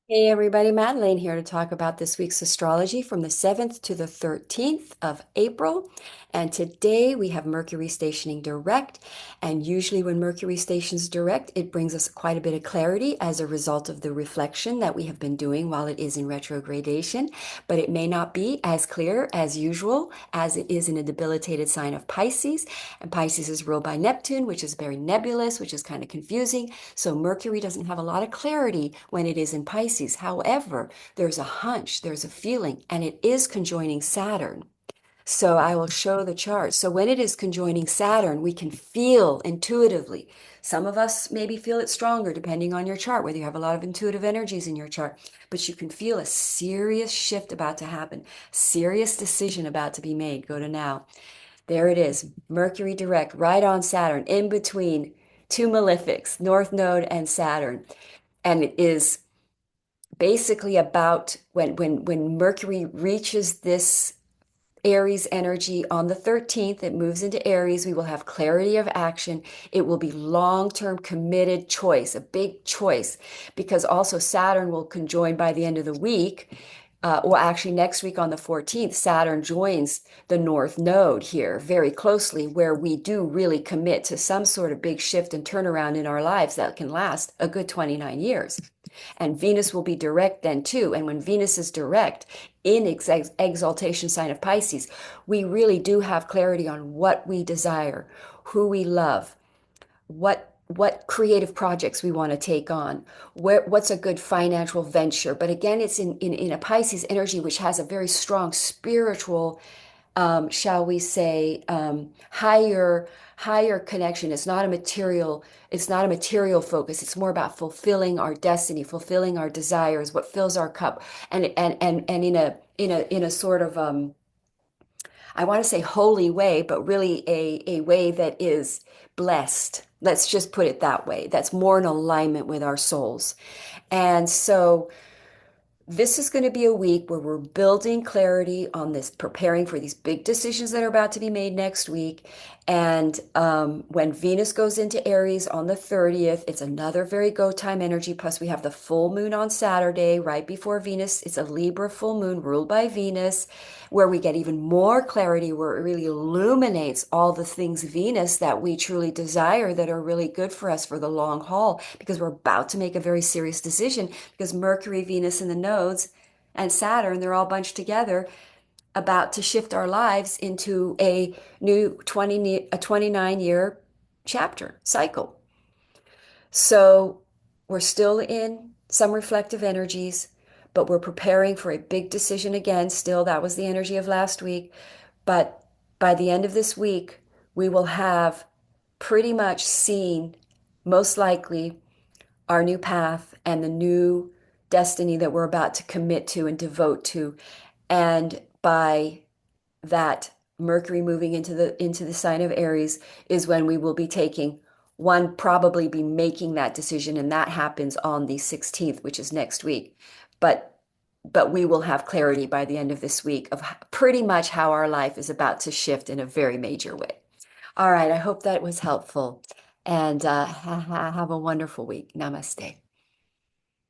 Hey everybody, Madeline here to talk about this week's astrology from the 7th to the 13th of April. And today we have Mercury stationing direct. And usually when Mercury stations direct, it brings us quite a bit of clarity as a result of the reflection that we have been doing while it is in retrogradation. But it may not be as clear as usual as it is in a debilitated sign of Pisces. And Pisces is ruled by Neptune, which is very nebulous, which is kind of confusing. So Mercury doesn't have a lot of clarity when it is in Pisces. However, there's a hunch, there's a feeling, and it is conjoining Saturn. So I will show the chart. So when it is conjoining Saturn, we can feel intuitively. Some of us maybe feel it stronger depending on your chart, whether you have a lot of intuitive energies in your chart, but you can feel a serious shift about to happen, serious decision about to be made. Go to now. There it is, Mercury direct, right on Saturn, in between two malefics, North Node and Saturn. And it is basically about when Mercury reaches this Aries energy on the 13th, it moves into Aries. We will have clarity of action. It will be long-term committed choice, a big choice, because also Saturn will conjoin by the end of the week. Well, actually, next week on the 14th, Saturn joins the North Node here very closely, where we do really commit to some sort of big shift and turnaround in our lives that can last a good 29 years. And Venus will be direct then too. And when Venus is direct in exaltation sign of Pisces, we really do have clarity on what we desire, who we love, what creative projects we want to take on, what's a good financial venture. But again, it's in a Pisces energy, which has a very strong spiritual, shall we say, higher connection. It's not a material focus. It's more about fulfilling our destiny, fulfilling our desires, what fills our cup, and in a sort of I want to say holy way, but really a way that is blessed. Let's just put it that way. That's more in alignment with our souls. And so this is going to be a week where we're building clarity on this, preparing for these big decisions that are about to be made next week. And when Venus goes into Aries on the 30th, it's another very go time energy. Plus, we have the full moon on Saturday, right before Venus. It's a Libra full moon ruled by Venus, where we get even more clarity, where it really illuminates all the things Venus that we truly desire that are really good for us for the long haul, because we're about to make a very serious decision because Mercury, Venus, and the nodes and Saturn, they're all bunched together, about to shift our lives into a new 29-year chapter cycle. So we're still in some reflective energies, but we're preparing for a big decision again. Still, that was the energy of last week. But by the end of this week, we will have pretty much seen, most likely, our new path and the new destiny that we're about to commit to and devote to. And by that, Mercury moving into the sign of Aries is when we will be taking one, probably be making that decision, and that happens on the 16th, which is next week. But we will have clarity by the end of this week of pretty much how our life is about to shift in a very major way. All right, I hope that was helpful, and have a wonderful week. Namaste.